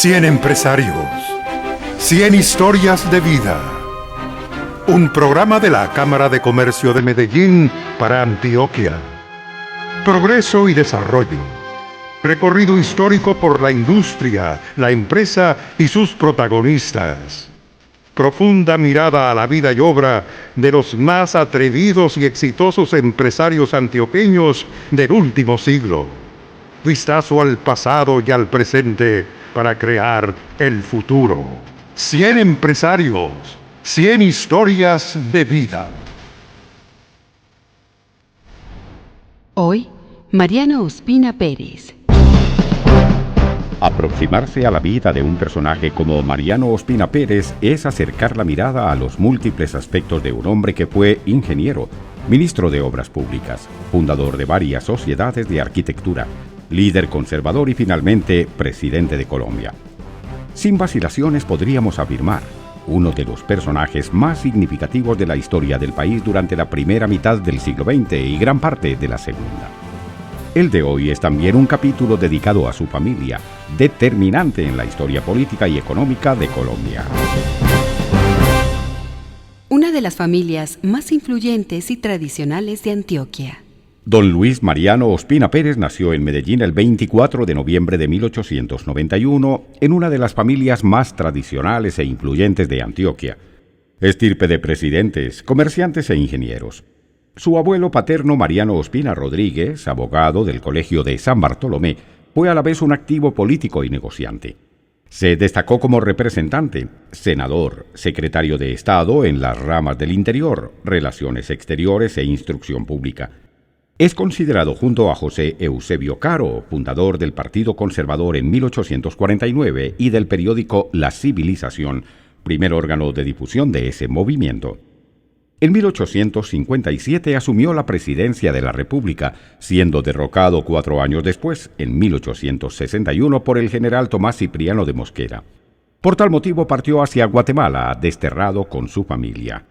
100 empresarios, 100 historias de vida. Un programa de la Cámara de Comercio de Medellín para Antioquia. Progreso y desarrollo. Recorrido histórico por la industria, la empresa y sus protagonistas. Profunda mirada a la vida y obra de los más atrevidos y exitosos empresarios antioqueños del último siglo. Vistazo al pasado y al presente para crear el futuro. 100 empresarios, 100 historias de vida. Hoy, Mariano Ospina Pérez. Aproximarse a la vida de un personaje como Mariano Ospina Pérez es acercar la mirada a los múltiples aspectos de un hombre que fue ingeniero, ministro de Obras Públicas, fundador de varias sociedades de arquitectura, líder conservador y finalmente presidente de Colombia. Sin vacilaciones podríamos afirmar, uno de los personajes más significativos de la historia del país durante la primera mitad del siglo XX y gran parte de la segunda. El de hoy es también un capítulo dedicado a su familia, determinante en la historia política y económica de Colombia. Una de las familias más influyentes y tradicionales de Antioquia. Don Luis Mariano Ospina Pérez nació en Medellín el 24 de noviembre de 1891 en una de las familias más tradicionales e influyentes de Antioquia, estirpe de presidentes, comerciantes e ingenieros. Su abuelo paterno Mariano Ospina Rodríguez, abogado del Colegio de San Bartolomé, fue a la vez un activo político y negociante. Se destacó como representante, senador, secretario de Estado en las ramas del Interior, Relaciones Exteriores e Instrucción Pública. Es considerado junto a José Eusebio Caro, fundador del Partido Conservador en 1849 y del periódico La Civilización, primer órgano de difusión de ese movimiento. En 1857 asumió la presidencia de la República, siendo derrocado 4 años después, en 1861, por el general Tomás Cipriano de Mosquera. Por tal motivo partió hacia Guatemala, desterrado con su familia.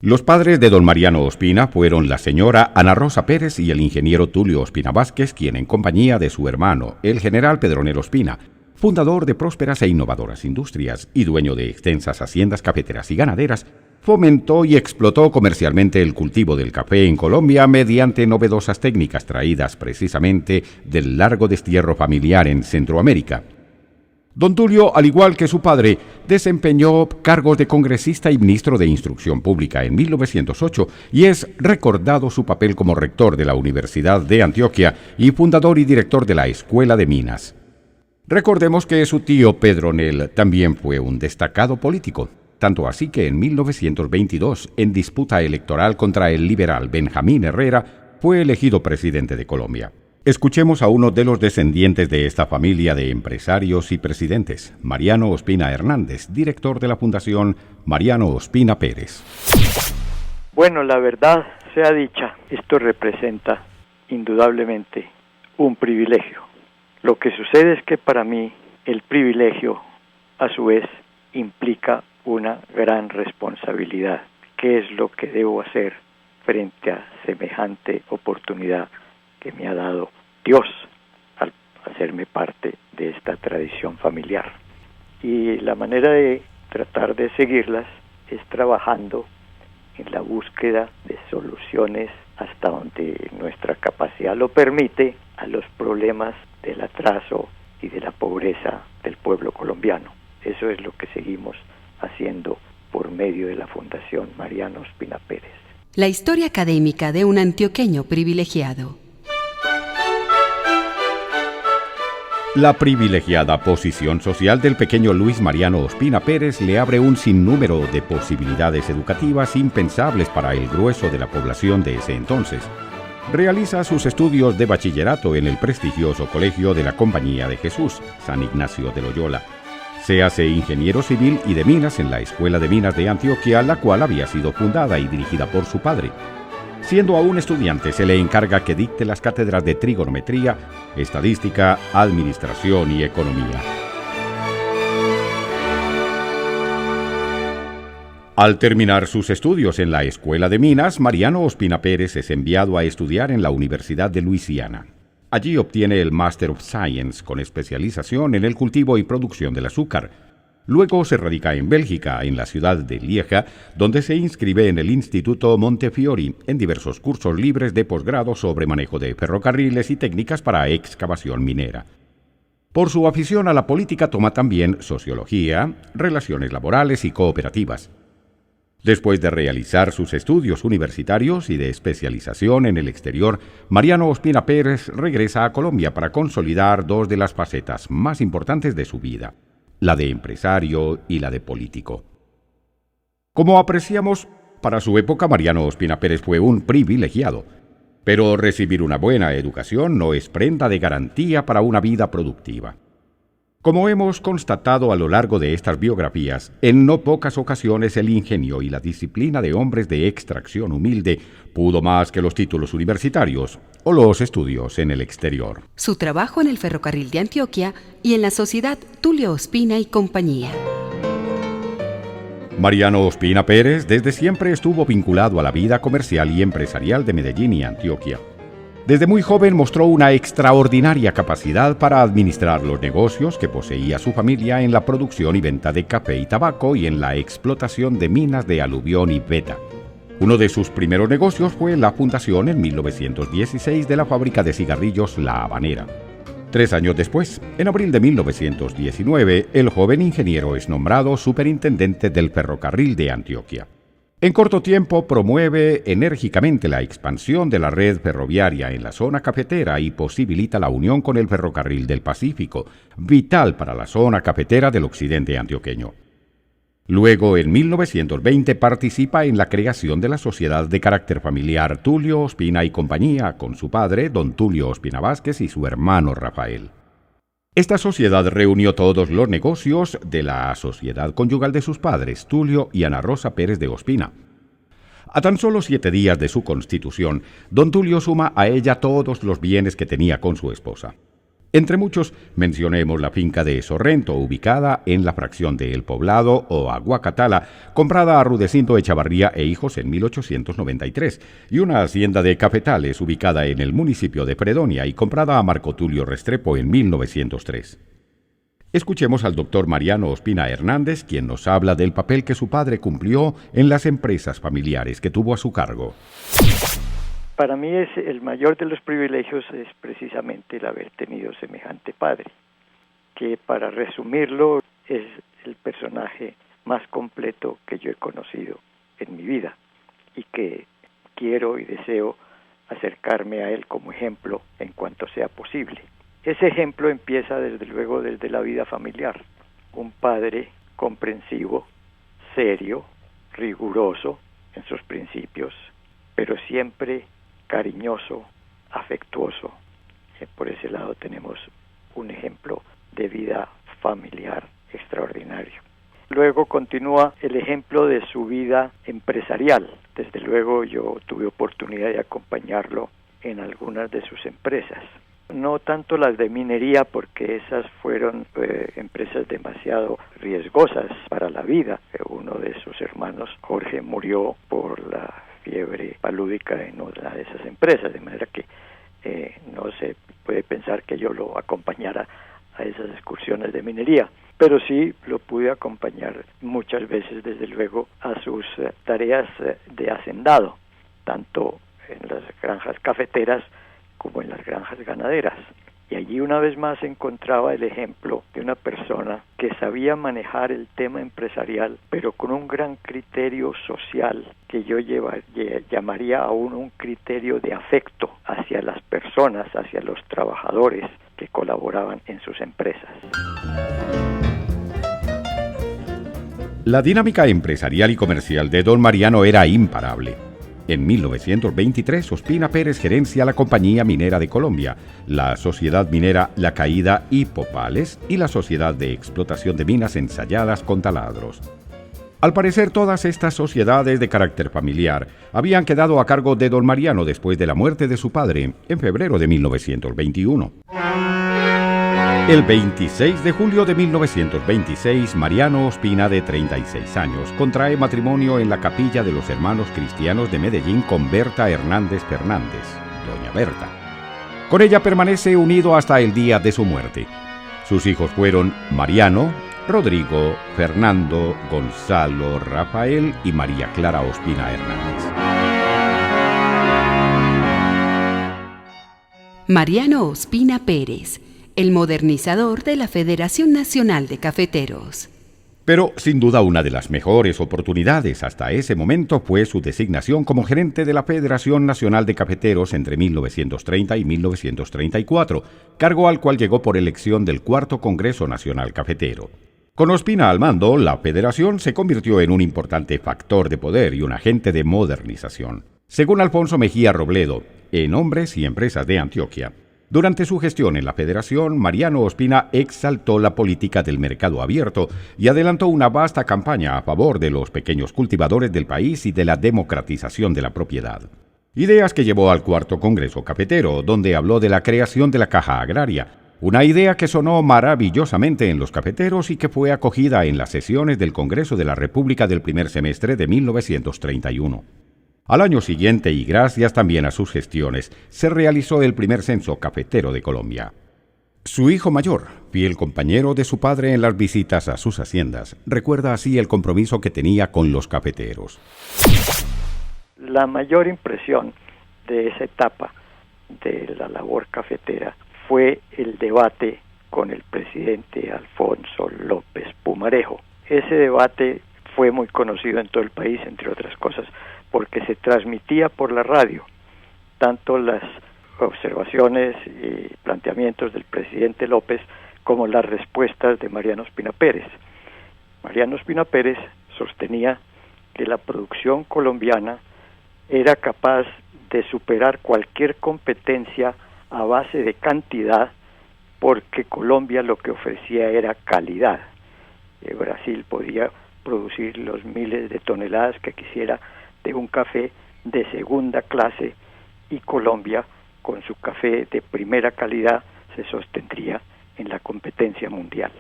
Los padres de don Mariano Ospina fueron la señora Ana Rosa Pérez y el ingeniero Tulio Ospina Vázquez, quien en compañía de su hermano, el general Pedronel Ospina, fundador de prósperas e innovadoras industrias y dueño de extensas haciendas cafeteras y ganaderas, fomentó y explotó comercialmente el cultivo del café en Colombia mediante novedosas técnicas traídas precisamente del largo destierro familiar en Centroamérica. Don Tulio, al igual que su padre, desempeñó cargos de congresista y ministro de Instrucción Pública en 1908 y es recordado su papel como rector de la Universidad de Antioquia y fundador y director de la Escuela de Minas. Recordemos que su tío Pedronel también fue un destacado político, tanto así que en 1922, en disputa electoral contra el liberal Benjamín Herrera, fue elegido presidente de Colombia. Escuchemos a uno de los descendientes de esta familia de empresarios y presidentes, Mariano Ospina Hernández, director de la Fundación Mariano Ospina Pérez. Bueno, la verdad sea dicha, esto representa indudablemente un privilegio. Lo que sucede es que para mí el privilegio, a su vez, implica una gran responsabilidad. ¿Qué es lo que debo hacer frente a semejante oportunidad que me ha dado Dios al hacerme parte de esta tradición familiar? Y la manera de tratar de seguirlas es trabajando en la búsqueda de soluciones hasta donde nuestra capacidad lo permite a los problemas del atraso y de la pobreza del pueblo colombiano. Eso es lo que seguimos haciendo por medio de la Fundación Mariano Ospina Pérez. La historia académica de un antioqueño privilegiado. La privilegiada posición social del pequeño Luis Mariano Ospina Pérez le abre un sinnúmero de posibilidades educativas impensables para el grueso de la población de ese entonces. Realiza sus estudios de bachillerato en el prestigioso Colegio de la Compañía de Jesús, San Ignacio de Loyola. Se hace ingeniero civil y de minas en la Escuela de Minas de Antioquia, la cual había sido fundada y dirigida por su padre. Siendo aún estudiante, se le encarga que dicte las cátedras de trigonometría, estadística, administración y economía. Al terminar sus estudios en la Escuela de Minas, Mariano Ospina Pérez es enviado a estudiar en la Universidad de Luisiana. Allí obtiene el Master of Science con especialización en el cultivo y producción del azúcar. Luego se radica en Bélgica, en la ciudad de Lieja, donde se inscribe en el Instituto Montefiori en diversos cursos libres de posgrado sobre manejo de ferrocarriles y técnicas para excavación minera. Por su afición a la política toma también sociología, relaciones laborales y cooperativas. Después de realizar sus estudios universitarios y de especialización en el exterior, Mariano Ospina Pérez regresa a Colombia para consolidar dos de las facetas más importantes de su vida, la de empresario y la de político. Como apreciamos, para su época Mariano Ospina Pérez fue un privilegiado, pero recibir una buena educación no es prenda de garantía para una vida productiva. Como hemos constatado a lo largo de estas biografías, en no pocas ocasiones el ingenio y la disciplina de hombres de extracción humilde pudo más que los títulos universitarios o los estudios en el exterior. Su trabajo en el ferrocarril de Antioquia y en la sociedad Tulio Ospina y compañía. Mariano Ospina Pérez desde siempre estuvo vinculado a la vida comercial y empresarial de Medellín y Antioquia. Desde muy joven mostró una extraordinaria capacidad para administrar los negocios que poseía su familia en la producción y venta de café y tabaco y en la explotación de minas de aluvión y beta. Uno de sus primeros negocios fue la fundación en 1916 de la fábrica de cigarrillos La Habanera. 3 años después, en abril de 1919, el joven ingeniero es nombrado superintendente del ferrocarril de Antioquia. En corto tiempo promueve enérgicamente la expansión de la red ferroviaria en la zona cafetera y posibilita la unión con el ferrocarril del Pacífico, vital para la zona cafetera del occidente antioqueño. Luego, en 1920, participa en la creación de la sociedad de carácter familiar Tulio Ospina y compañía, con su padre, don Tulio Ospina Vázquez, y su hermano Rafael. Esta sociedad reunió todos los negocios de la sociedad conyugal de sus padres, Tulio y Ana Rosa Pérez de Ospina. A tan solo 7 días de su constitución, don Tulio suma a ella todos los bienes que tenía con su esposa. Entre muchos, mencionemos la finca de Sorrento, ubicada en la fracción de El Poblado o Aguacatala, comprada a Rudecindo Echavarría e hijos en 1893, y una hacienda de Cafetales, ubicada en el municipio de Fredonia y comprada a Marco Tulio Restrepo en 1903. Escuchemos al doctor Mariano Ospina Hernández, quien nos habla del papel que su padre cumplió en las empresas familiares que tuvo a su cargo. Para mí es el mayor de los privilegios es precisamente el haber tenido semejante padre, que para resumirlo es el personaje más completo que yo he conocido en mi vida y que quiero y deseo acercarme a él como ejemplo en cuanto sea posible. Ese ejemplo empieza desde luego desde la vida familiar, un padre comprensivo, serio, riguroso en sus principios, pero siempre cariñoso, afectuoso. Por ese lado tenemos un ejemplo de vida familiar extraordinario. Luego continúa el ejemplo de su vida empresarial. Desde luego yo tuve oportunidad de acompañarlo en algunas de sus empresas. No tanto las de minería, porque esas fueron empresas demasiado riesgosas para la vida. Uno de sus hermanos, Jorge, murió por la fiebre palúdica en una de esas empresas, de manera que no se puede pensar que yo lo acompañara a esas excursiones de minería, pero sí lo pude acompañar muchas veces, desde luego, a sus tareas de hacendado, tanto en las granjas cafeteras como en las granjas ganaderas. Y allí una vez más encontraba el ejemplo de una persona que sabía manejar el tema empresarial, pero con un gran criterio social que yo llamaría aún un criterio de afecto hacia las personas, hacia los trabajadores que colaboraban en sus empresas. La dinámica empresarial y comercial de don Mariano era imparable. En 1923, Ospina Pérez gerencia la Compañía Minera de Colombia, la Sociedad Minera La Caída y Popales y la Sociedad de Explotación de Minas Ensayadas con Taladros. Al parecer, todas estas sociedades de carácter familiar habían quedado a cargo de don Mariano después de la muerte de su padre, en febrero de 1921. El 26 de julio de 1926, Mariano Ospina, de 36 años, contrae matrimonio en la capilla de los Hermanos Cristianos de Medellín con Berta Hernández Fernández, doña Berta. Con ella permanece unido hasta el día de su muerte. Sus hijos fueron Mariano, Rodrigo, Fernando, Gonzalo, Rafael y María Clara Ospina Hernández. Mariano Ospina Pérez, el modernizador de la Federación Nacional de Cafeteros. Pero, sin duda, una de las mejores oportunidades hasta ese momento fue su designación como gerente de la Federación Nacional de Cafeteros entre 1930 y 1934, cargo al cual llegó por elección del Cuarto Congreso Nacional Cafetero. Con Ospina al mando, la federación se convirtió en un importante factor de poder y un agente de modernización. Según Alfonso Mejía Robledo, en Hombres y Empresas de Antioquia, durante su gestión en la federación, Mariano Ospina exaltó la política del mercado abierto y adelantó una vasta campaña a favor de los pequeños cultivadores del país y de la democratización de la propiedad. Ideas que llevó al Cuarto Congreso Cafetero, donde habló de la creación de la Caja Agraria, una idea que sonó maravillosamente en los cafeteros y que fue acogida en las sesiones del Congreso de la República del primer semestre de 1931. Al año siguiente, y gracias también a sus gestiones, se realizó el primer censo cafetero de Colombia. Su hijo mayor, fiel compañero de su padre en las visitas a sus haciendas, recuerda así el compromiso que tenía con los cafeteros. La mayor impresión de esa etapa de la labor cafetera fue el debate con el presidente Alfonso López Pumarejo. Ese debate fue muy conocido en todo el país, entre otras cosas, porque se transmitía por la radio, tanto las observaciones y planteamientos del presidente López como las respuestas de Mariano Ospina Pérez. Mariano Ospina Pérez sostenía que la producción colombiana era capaz de superar cualquier competencia a base de cantidad, porque Colombia lo que ofrecía era calidad. Brasil podía producir los miles de toneladas que quisiera de un café de segunda clase, y Colombia, con su café de primera calidad, se sostendría en la competencia mundial.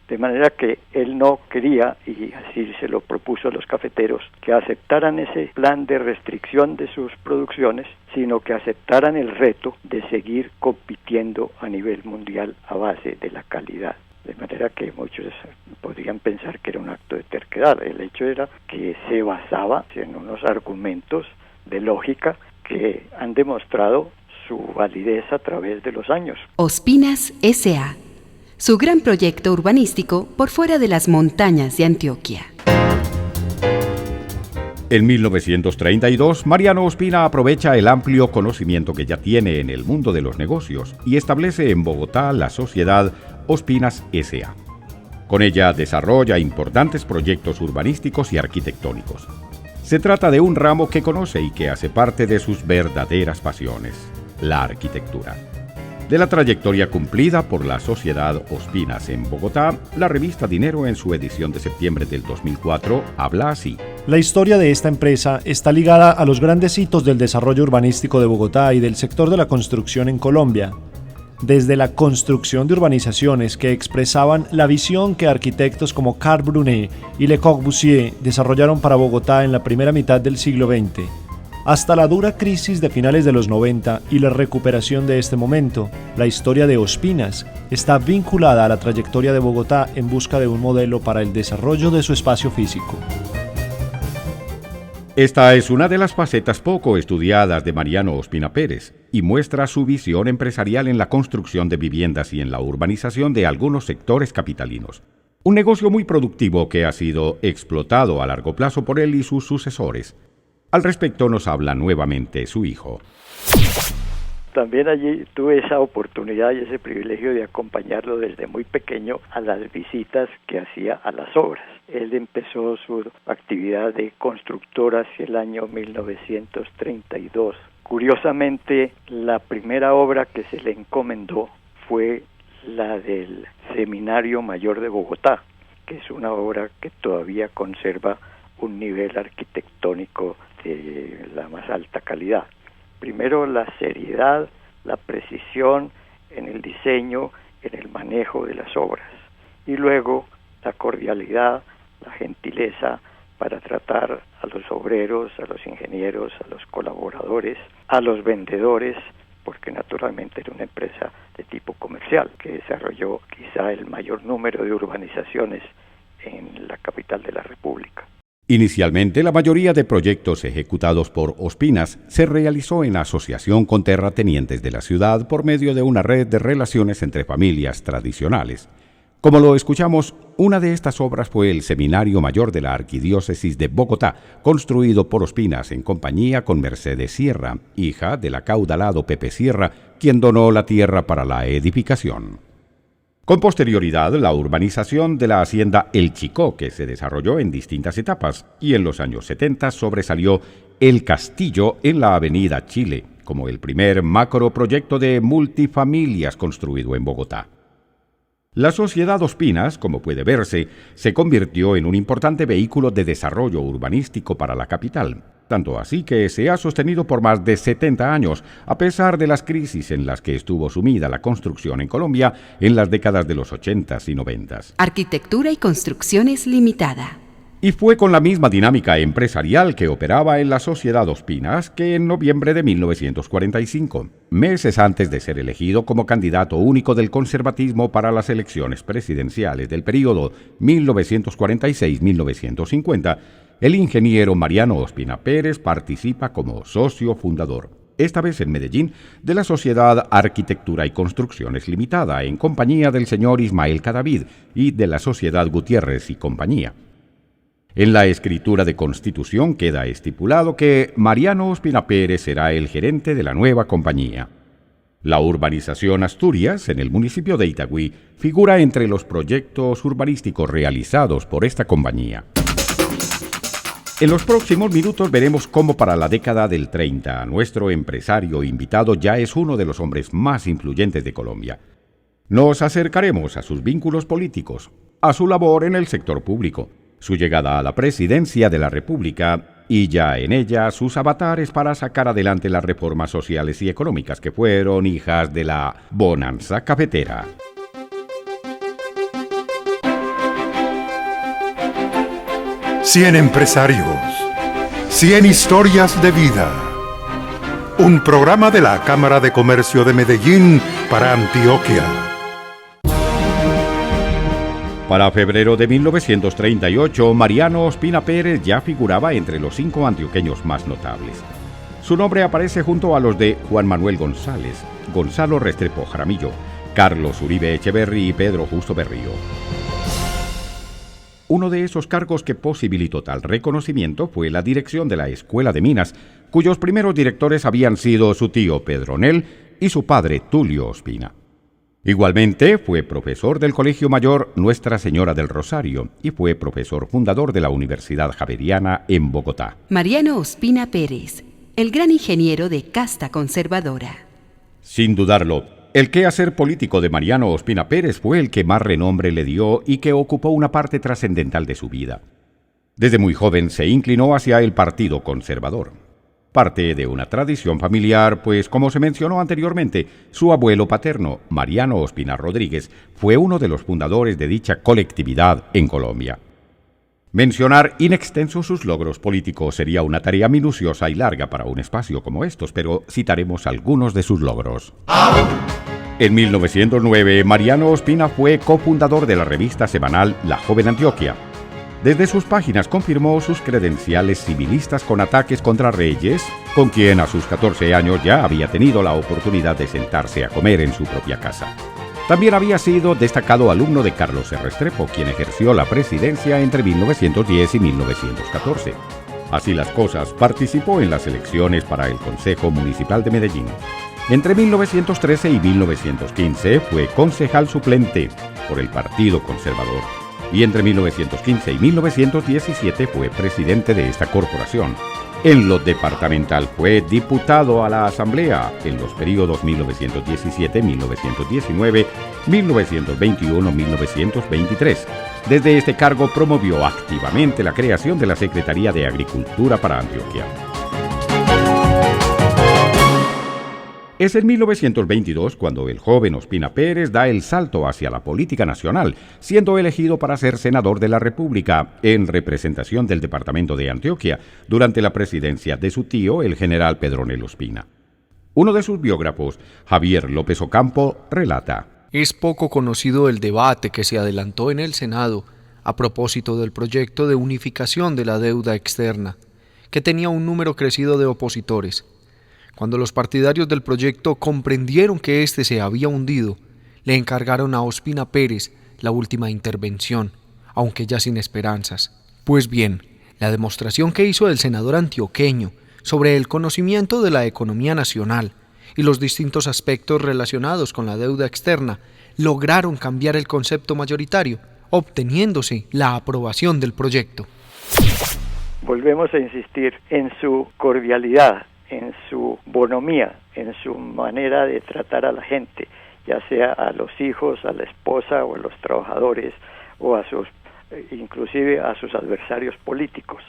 De manera que él no quería, y así se lo propuso a los cafeteros, que aceptaran ese plan de restricción de sus producciones, sino que aceptaran el reto de seguir compitiendo a nivel mundial a base de la calidad. De manera que muchos podrían pensar que era un acto de terquedad. El hecho era que se basaba en unos argumentos de lógica que han demostrado su validez a través de los años. Ospinas S.A., su gran proyecto urbanístico por fuera de las montañas de Antioquia. En 1932, Mariano Ospina aprovecha el amplio conocimiento que ya tiene en el mundo de los negocios y establece en Bogotá la sociedad Ospinas S.A. Con ella desarrolla importantes proyectos urbanísticos y arquitectónicos. Se trata de un ramo que conoce y que hace parte de sus verdaderas pasiones, la arquitectura. De la trayectoria cumplida por la sociedad Ospinas en Bogotá, la revista Dinero en su edición de septiembre del 2004 habla así. La historia de esta empresa está ligada a los grandes hitos del desarrollo urbanístico de Bogotá y del sector de la construcción en Colombia. Desde la construcción de urbanizaciones que expresaban la visión que arquitectos como Carl Brunet y Le Corbusier desarrollaron para Bogotá en la primera mitad del siglo XX, hasta la dura crisis de finales de los 90 y la recuperación de este momento, la historia de Ospinas está vinculada a la trayectoria de Bogotá en busca de un modelo para el desarrollo de su espacio físico. Esta es una de las facetas poco estudiadas de Mariano Ospina Pérez y muestra su visión empresarial en la construcción de viviendas y en la urbanización de algunos sectores capitalinos. Un negocio muy productivo que ha sido explotado a largo plazo por él y sus sucesores. Al respecto nos habla nuevamente su hijo. También allí tuve esa oportunidad y ese privilegio de acompañarlo desde muy pequeño a las visitas que hacía a las obras. Él empezó su actividad de constructor hacia el año 1932. Curiosamente, la primera obra que se le encomendó fue la del Seminario Mayor de Bogotá, que es una obra que todavía conserva un nivel arquitectónico de la más alta calidad. Primero, la seriedad, la precisión en el diseño, en el manejo de las obras, y luego la cordialidad, la gentileza para tratar a los obreros, a los ingenieros, a los colaboradores, a los vendedores porque naturalmente era una empresa de tipo comercial que desarrolló quizá el mayor número de urbanizaciones en la capital de la República. Inicialmente, la mayoría de proyectos ejecutados por Ospinas se realizó en asociación con terratenientes de la ciudad por medio de una red de relaciones entre familias tradicionales. Como lo escuchamos, una de estas obras fue el Seminario Mayor de la Arquidiócesis de Bogotá, construido por Ospinas en compañía con Mercedes Sierra, hija del acaudalado Pepe Sierra, quien donó la tierra para la edificación. Con posterioridad, la urbanización de la hacienda El Chicó, que se desarrolló en distintas etapas, y en los años 70 sobresalió El Castillo en la avenida Chile, como el primer macroproyecto de multifamilias construido en Bogotá. La Sociedad Ospinas, como puede verse, se convirtió en un importante vehículo de desarrollo urbanístico para la capital, tanto así que se ha sostenido por más de 70 años, a pesar de las crisis en las que estuvo sumida la construcción en Colombia en las décadas de los 80s y 90s. Arquitectura y Construcciones Limitada. Y fue con la misma dinámica empresarial que operaba en la Sociedad Ospinas que en noviembre de 1945, meses antes de ser elegido como candidato único del conservatismo para las elecciones presidenciales del período 1946-1950, el ingeniero Mariano Ospina Pérez participa como socio fundador, esta vez en Medellín, de la Sociedad Arquitectura y Construcciones Limitada, en compañía del señor Ismael Cadavid y de la Sociedad Gutiérrez y Compañía. En la escritura de constitución queda estipulado que Mariano Ospina Pérez será el gerente de la nueva compañía. La urbanización Asturias, en el municipio de Itagüí, figura entre los proyectos urbanísticos realizados por esta compañía. En los próximos minutos veremos cómo para la década del 30 nuestro empresario invitado ya es uno de los hombres más influyentes de Colombia. Nos acercaremos a sus vínculos políticos, a su labor en el sector público, su llegada a la presidencia de la República y ya en ella sus avatares para sacar adelante las reformas sociales y económicas que fueron hijas de la bonanza cafetera. Cien empresarios, 100 historias de vida. Un programa de la Cámara de Comercio de Medellín para Antioquia. Para febrero de 1938, Mariano Ospina Pérez ya figuraba entre los 5 antioqueños más notables. Su nombre aparece junto a los de Juan Manuel González, Gonzalo Restrepo Jaramillo, Carlos Uribe Echeverri y Pedro Justo Berrío. Uno de esos cargos que posibilitó tal reconocimiento fue la dirección de la Escuela de Minas, cuyos primeros directores habían sido su tío Pedronel y su padre Tulio Ospina. Igualmente fue profesor del Colegio Mayor Nuestra Señora del Rosario y fue profesor fundador de la Universidad Javeriana en Bogotá. Mariano Ospina Pérez, el gran ingeniero de casta conservadora. Sin dudarlo, el quehacer político de Mariano Ospina Pérez fue el que más renombre le dio y que ocupó una parte trascendental de su vida. Desde muy joven se inclinó hacia el Partido Conservador. Parte de una tradición familiar, pues como se mencionó anteriormente, su abuelo paterno, Mariano Ospina Rodríguez, fue uno de los fundadores de dicha colectividad en Colombia. Mencionar in extenso sus logros políticos sería una tarea minuciosa y larga para un espacio como estos, pero citaremos algunos de sus logros. En 1909, Mariano Ospina fue cofundador de la revista semanal La Joven Antioquia. Desde sus páginas confirmó sus credenciales civilistas con ataques contra Reyes, con quien a sus 14 años ya había tenido la oportunidad de sentarse a comer en su propia casa. También había sido destacado alumno de Carlos Restrepo, quien ejerció la presidencia entre 1910 y 1914. Así las cosas, participó en las elecciones para el Consejo Municipal de Medellín. Entre 1913 y 1915 fue concejal suplente por el Partido Conservador. Y entre 1915 y 1917 fue presidente de esta corporación. En lo departamental fue diputado a la Asamblea en los periodos 1917-1919, 1921-1923. Desde este cargo promovió activamente la creación de la Secretaría de Agricultura para Antioquia. Es en 1922 cuando el joven Ospina Pérez da el salto hacia la política nacional, siendo elegido para ser senador de la República en representación del departamento de Antioquia durante la presidencia de su tío, el general Pedronel Ospina. Uno de sus biógrafos, Javier López Ocampo, relata: Es poco conocido el debate que se adelantó en el Senado a propósito del proyecto de unificación de la deuda externa, que tenía un número crecido de opositores. Cuando los partidarios del proyecto comprendieron que éste se había hundido, le encargaron a Ospina Pérez la última intervención, aunque ya sin esperanzas. Pues bien, la demostración que hizo el senador antioqueño sobre el conocimiento de la economía nacional y los distintos aspectos relacionados con la deuda externa lograron cambiar el concepto mayoritario, obteniéndose la aprobación del proyecto. Volvemos a insistir en su cordialidad, en su bonomía, en su manera de tratar a la gente, ya sea a los hijos, a la esposa o a los trabajadores o a sus, inclusive a sus adversarios políticos.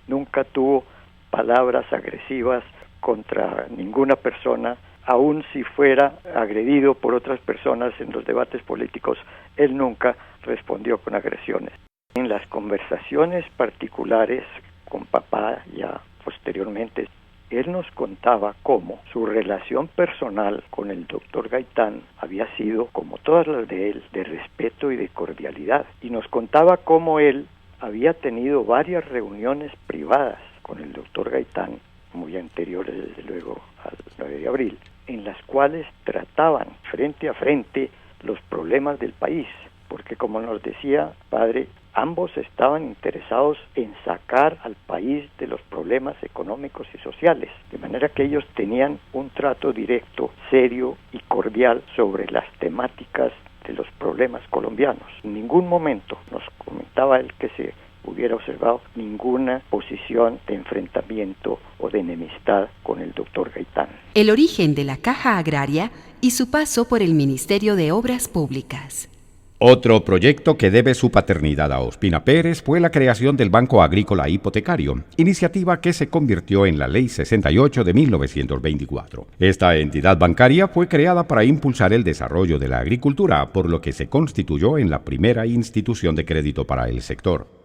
Nunca tuvo palabras agresivas contra ninguna persona, aun si fuera agredido por otras personas en los debates políticos, él nunca respondió con agresiones. En las conversaciones particulares con papá, ya posteriormente, él nos contaba cómo su relación personal con el doctor Gaitán había sido, como todas las de él, de respeto y de cordialidad. Y nos contaba cómo él había tenido varias reuniones privadas con el doctor Gaitán, muy anteriores desde luego al 9 de abril, en las cuales trataban frente a frente los problemas del país, porque como nos decía padre, ambos estaban interesados en sacar al país de los problemas económicos y sociales, de manera que ellos tenían un trato directo, serio y cordial sobre las temáticas de los problemas colombianos. En ningún momento, nos comentaba él, que se hubiera observado ninguna posición de enfrentamiento o de enemistad con el doctor Gaitán. El origen de la Caja Agraria y su paso por el Ministerio de Obras Públicas. Otro proyecto que debe su paternidad a Ospina Pérez fue la creación del Banco Agrícola Hipotecario, iniciativa que se convirtió en la Ley 68 de 1924. Esta entidad bancaria fue creada para impulsar el desarrollo de la agricultura, por lo que se constituyó en la primera institución de crédito para el sector.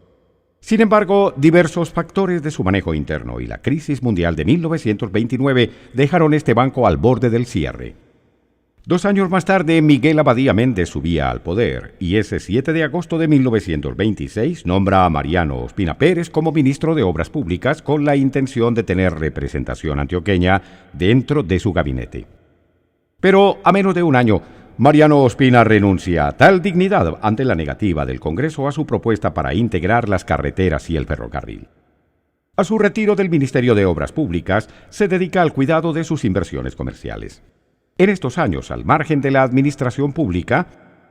Sin embargo, diversos factores de su manejo interno y la crisis mundial de 1929 dejaron este banco al borde del cierre. 2 años más tarde, Miguel Abadía Méndez subía al poder y ese 7 de agosto de 1926 nombra a Mariano Ospina Pérez como ministro de Obras Públicas con la intención de tener representación antioqueña dentro de su gabinete. Pero a menos de un año, Mariano Ospina renuncia a tal dignidad ante la negativa del Congreso a su propuesta para integrar las carreteras y el ferrocarril. A su retiro del Ministerio de Obras Públicas, se dedica al cuidado de sus inversiones comerciales. En estos años, al margen de la administración pública,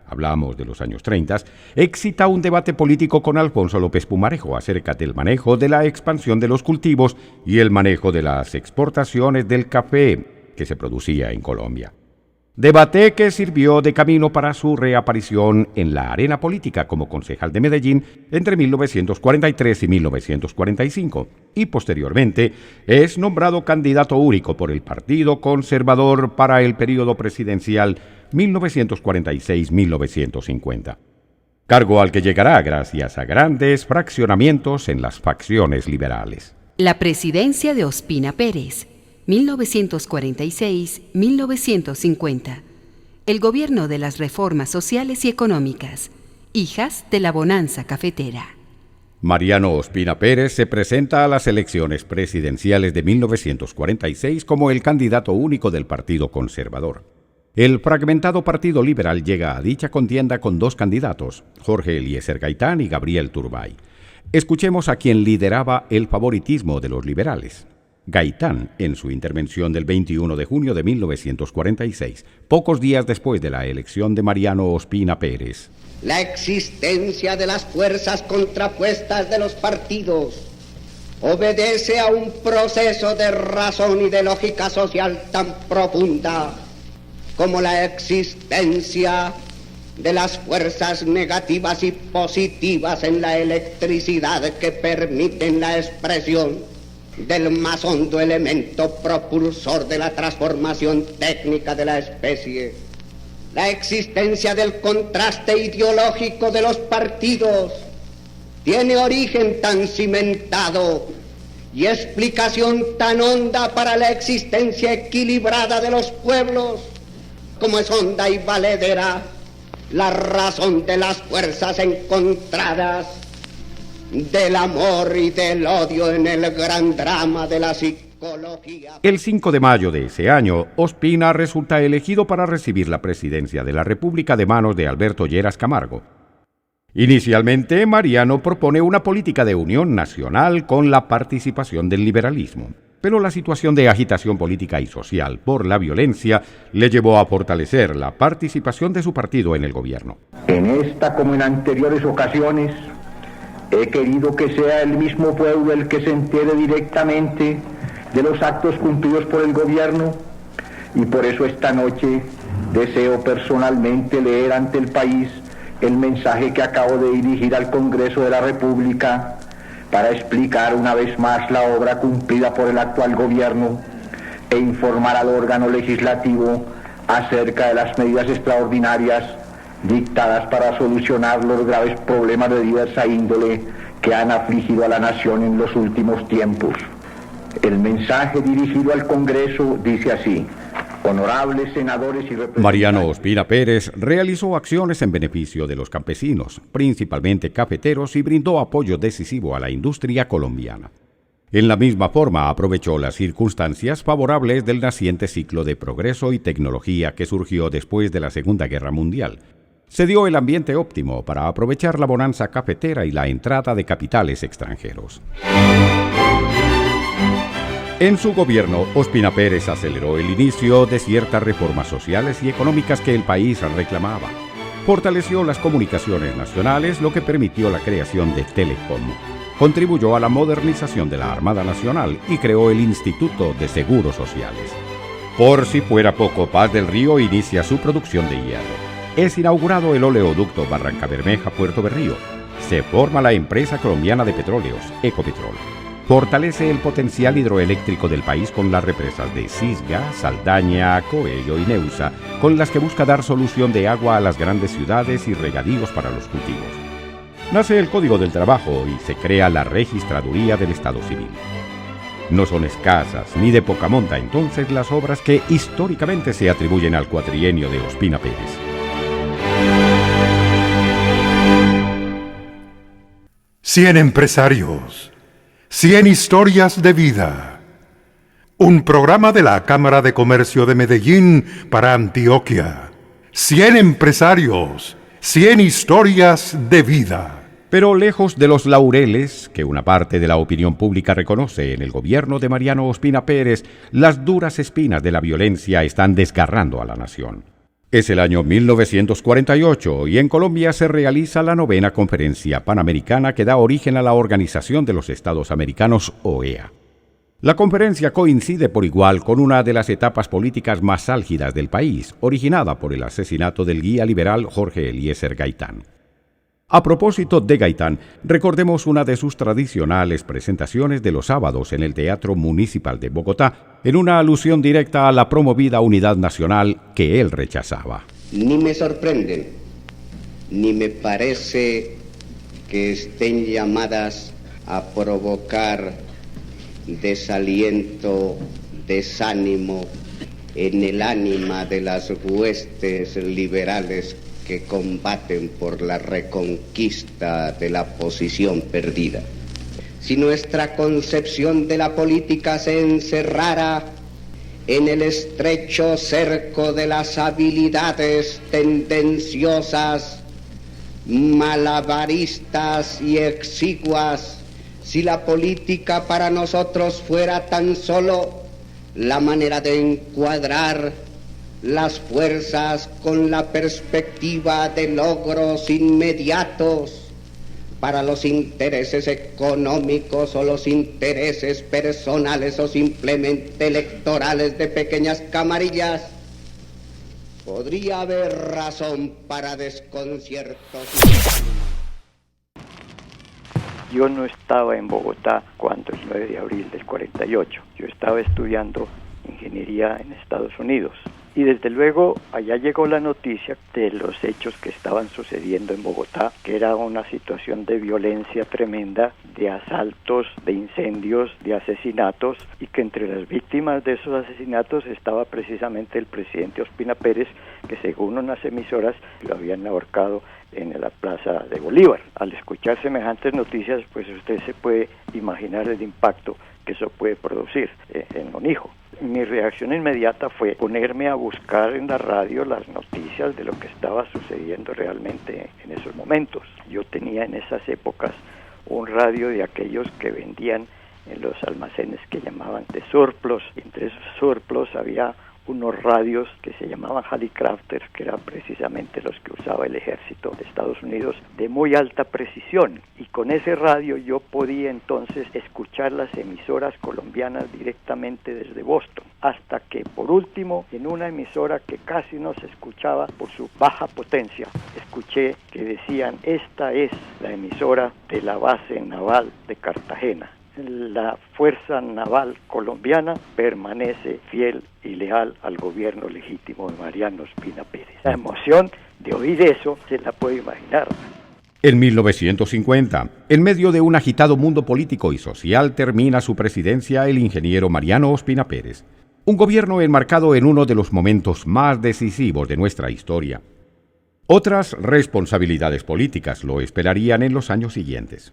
hablamos de los años 30, excita un debate político con Alfonso López Pumarejo acerca del manejo de la expansión de los cultivos y el manejo de las exportaciones del café que se producía en Colombia. Debate que sirvió de camino para su reaparición en la arena política como concejal de Medellín entre 1943 y 1945, y posteriormente es nombrado candidato único por el Partido Conservador para el período presidencial 1946-1950, cargo al que llegará gracias a grandes fraccionamientos en las facciones liberales. La presidencia de Ospina Pérez, 1946-1950. El gobierno de las reformas sociales y económicas, hijas de la bonanza cafetera. Mariano Ospina Pérez se presenta a las elecciones presidenciales de 1946 como el candidato único del Partido Conservador. El fragmentado Partido Liberal llega a dicha contienda con 2 candidatos, Jorge Eliezer Gaitán y Gabriel Turbay. Escuchemos a quien lideraba el favoritismo de los liberales. Gaitán, en su intervención del 21 de junio de 1946, pocos días después de la elección de Mariano Ospina Pérez. La existencia de las fuerzas contrapuestas de los partidos obedece a un proceso de razón y de lógica social tan profunda como la existencia de las fuerzas negativas y positivas en la electricidad que permiten la expresión del más hondo elemento propulsor de la transformación técnica de la especie. La existencia del contraste ideológico de los partidos tiene origen tan cimentado y explicación tan honda para la existencia equilibrada de los pueblos, como es honda y valedera la razón de las fuerzas encontradas, del amor y del odio en el gran drama de la psicología. El 5 de mayo de ese año, Ospina resulta elegido para recibir la presidencia de la República de manos de Alberto Lleras Camargo. Inicialmente, Mariano propone una política de unión nacional con la participación del liberalismo, pero la situación de agitación política y social por la violencia le llevó a fortalecer la participación de su partido en el gobierno. En esta, como en anteriores ocasiones, he querido que sea el mismo pueblo el que se entere directamente de los actos cumplidos por el gobierno, y por eso esta noche deseo personalmente leer ante el país el mensaje que acabo de dirigir al Congreso de la República para explicar una vez más la obra cumplida por el actual gobierno e informar al órgano legislativo acerca de las medidas extraordinarias dictadas para solucionar los graves problemas de diversa índole que han afligido a la nación en los últimos tiempos. El mensaje dirigido al Congreso dice así: honorables senadores y representantes. Mariano Ospina Pérez realizó acciones en beneficio de los campesinos, principalmente cafeteros, y brindó apoyo decisivo a la industria colombiana. En la misma forma aprovechó las circunstancias favorables del naciente ciclo de progreso y tecnología que surgió después de la Segunda Guerra Mundial. Se dio el ambiente óptimo para aprovechar la bonanza cafetera y la entrada de capitales extranjeros. En su gobierno, Ospina Pérez aceleró el inicio de ciertas reformas sociales y económicas que el país reclamaba. Fortaleció las comunicaciones nacionales, lo que permitió la creación de Telecom. Contribuyó a la modernización de la Armada Nacional y creó el Instituto de Seguros Sociales. Por si fuera poco, Paz del Río inicia su producción de hierro. Es inaugurado el oleoducto Barranca Bermeja-Puerto Berrío. Se forma la empresa colombiana de petróleos, Ecopetrol. Fortalece el potencial hidroeléctrico del país con las represas de Cisga, Saldaña, Coello y Neusa, con las que busca dar solución de agua a las grandes ciudades y regadíos para los cultivos. Nace el Código del Trabajo y se crea la Registraduría del Estado Civil. No son escasas ni de poca monta entonces las obras que históricamente se atribuyen al cuatrienio de Ospina Pérez. Cien empresarios, 100 historias de vida. Un programa de la Cámara de Comercio de Medellín para Antioquia. 100 empresarios, 100 historias de vida. Pero lejos de los laureles que una parte de la opinión pública reconoce en el gobierno de Mariano Ospina Pérez, las duras espinas de la violencia están desgarrando a la nación. Es el año 1948 y en Colombia se realiza la 9ª Conferencia Panamericana que da origen a la Organización de los Estados Americanos, OEA. La conferencia coincide por igual con una de las etapas políticas más álgidas del país, originada por el asesinato del guía liberal Jorge Eliezer Gaitán. A propósito de Gaitán, recordemos una de sus tradicionales presentaciones de los sábados en el Teatro Municipal de Bogotá, en una alusión directa a la promovida unidad nacional que él rechazaba. Ni me sorprenden, ni me parece que estén llamadas a provocar desaliento, desánimo en el ánima de las huestes liberales que combaten por la reconquista de la posición perdida. Si nuestra concepción de la política se encerrara en el estrecho cerco de las habilidades tendenciosas, malabaristas y exiguas, si la política para nosotros fuera tan solo la manera de encuadrar las fuerzas con la perspectiva de logros inmediatos para los intereses económicos o los intereses personales o simplemente electorales de pequeñas camarillas, podría haber razón para desconciertos. Yo no estaba en Bogotá cuando el 9 de abril del 48. Yo estaba estudiando ingeniería en Estados Unidos. Y desde luego allá llegó la noticia de los hechos que estaban sucediendo en Bogotá, que era una situación de violencia tremenda, de asaltos, de incendios, de asesinatos, y que entre las víctimas de esos asesinatos estaba precisamente el presidente Ospina Pérez, que según unas emisoras lo habían ahorcado en la plaza de Bolívar. Al escuchar semejantes noticias, pues usted se puede imaginar el impacto que eso puede producir en un hijo. Mi reacción inmediata fue ponerme a buscar en la radio las noticias de lo que estaba sucediendo realmente en esos momentos. Yo tenía en esas épocas un radio de aquellos que vendían en los almacenes que llamaban de surplus. Entre esos surplus había unos radios que se llamaban Hallicrafters, que eran precisamente los que usaba el ejército de Estados Unidos, de muy alta precisión, y con ese radio yo podía entonces escuchar las emisoras colombianas directamente desde Boston, hasta que por último en una emisora que casi no se escuchaba por su baja potencia, escuché que decían: esta es la emisora de la base naval de Cartagena. La Fuerza Naval Colombiana permanece fiel y leal al gobierno legítimo de Mariano Ospina Pérez. La emoción de oír eso se la puede imaginar. En 1950, en medio de un agitado mundo político y social, termina su presidencia el ingeniero Mariano Ospina Pérez. Un gobierno enmarcado en uno de los momentos más decisivos de nuestra historia. Otras responsabilidades políticas lo esperarían en los años siguientes.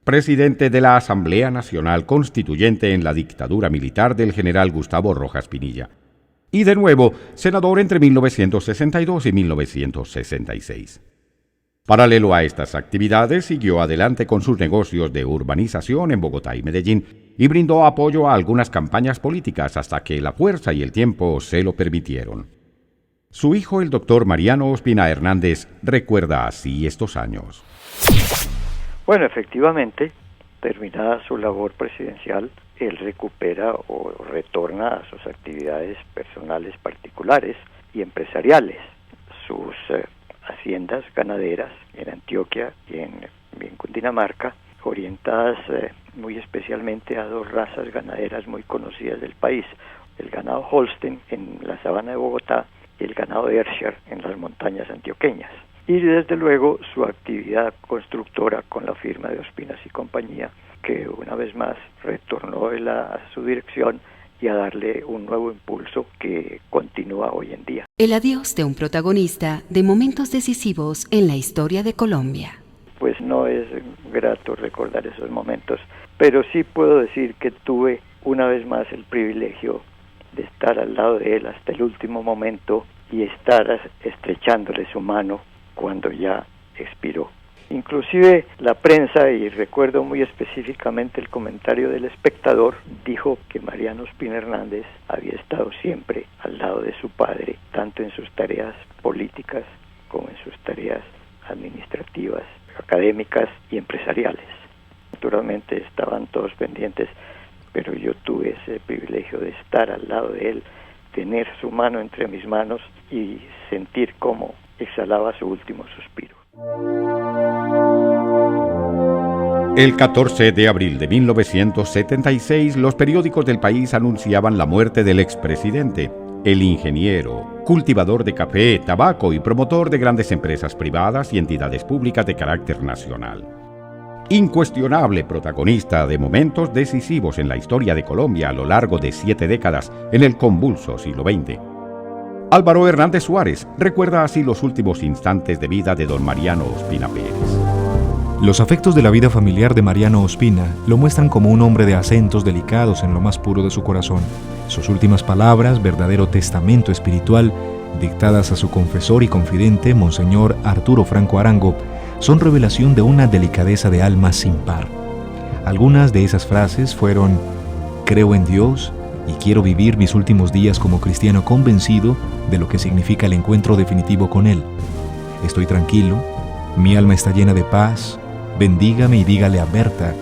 Presidente de la Asamblea Nacional Constituyente en la dictadura militar del general Gustavo Rojas Pinilla. Y de nuevo, senador entre 1962 y 1966. Paralelo a estas actividades, siguió adelante con sus negocios de urbanización en Bogotá y Medellín y brindó apoyo a algunas campañas políticas hasta que la fuerza y el tiempo se lo permitieron. Su hijo, el doctor Mariano Ospina Hernández, recuerda así estos años. Bueno, efectivamente, terminada su labor presidencial, él recupera o retorna a sus actividades personales particulares y empresariales. Sus haciendas ganaderas en Antioquia y en Cundinamarca, orientadas muy especialmente a dos razas ganaderas muy conocidas del país: el ganado Holstein en la sabana de Bogotá y el ganado Ayrshire en las montañas antioqueñas. Y desde luego su actividad constructora con la firma de Ospinas y compañía, que una vez más retornó a su dirección y a darle un nuevo impulso que continúa hoy en día. El adiós de un protagonista de momentos decisivos en la historia de Colombia. Pues no es grato recordar esos momentos, pero sí puedo decir que tuve una vez más el privilegio de estar al lado de él hasta el último momento y estar estrechándole su mano cuando ya expiró. Inclusive la prensa, y recuerdo muy específicamente el comentario del Espectador, dijo que Mariano Ospina Hernández había estado siempre al lado de su padre, tanto en sus tareas políticas como en sus tareas administrativas, académicas y empresariales. Naturalmente estaban todos pendientes, pero yo tuve ese privilegio de estar al lado de él, tener su mano entre mis manos y sentir cómo exhalaba su último suspiro. El 14 de abril de 1976, los periódicos del país anunciaban la muerte del expresidente, el ingeniero, cultivador de café, tabaco y promotor de grandes empresas privadas y entidades públicas de carácter nacional. Incuestionable protagonista de momentos decisivos en la historia de Colombia a lo largo de 7 décadas en el convulso siglo XX. Álvaro Hernández Suárez recuerda así los últimos instantes de vida de don Mariano Ospina Pérez. Los afectos de la vida familiar de Mariano Ospina lo muestran como un hombre de acentos delicados en lo más puro de su corazón. Sus últimas palabras, verdadero testamento espiritual, dictadas a su confesor y confidente, Monseñor Arturo Franco Arango, son revelación de una delicadeza de alma sin par. Algunas de esas frases fueron: creo en Dios y quiero vivir mis últimos días como cristiano convencido de lo que significa el encuentro definitivo con Él. Estoy tranquilo, mi alma está llena de paz, bendígame y dígale a Berta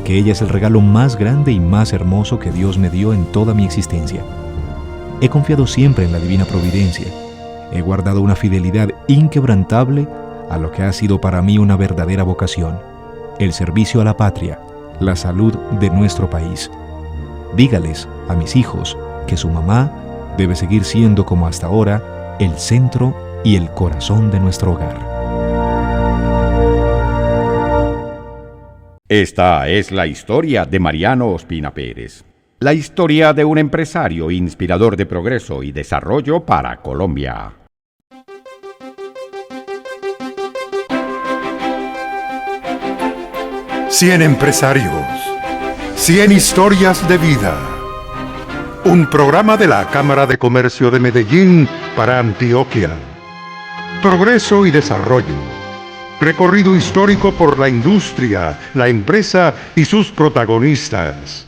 que ella es el regalo más grande y más hermoso que Dios me dio en toda mi existencia. He confiado siempre en la divina providencia, he guardado una fidelidad inquebrantable a lo que ha sido para mí una verdadera vocación, el servicio a la patria, la salud de nuestro país. Dígales a mis hijos que su mamá debe seguir siendo, como hasta ahora, el centro y el corazón de nuestro hogar. Esta es la historia de Mariano Ospina Pérez. La historia de un empresario inspirador de progreso y desarrollo para Colombia. Cien empresarios, 100 historias de vida. Un programa de la Cámara de Comercio de Medellín para Antioquia. Progreso y desarrollo. Recorrido histórico por la industria, la empresa y sus protagonistas.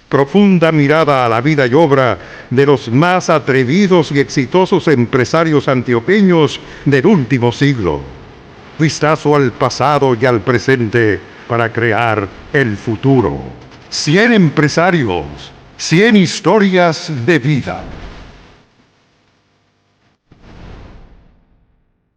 Profunda mirada a la vida y obra de los más atrevidos y exitosos empresarios antioqueños del último siglo. Vistazo al pasado y al presente para crear el futuro. 100 empresarios, 100 historias de vida.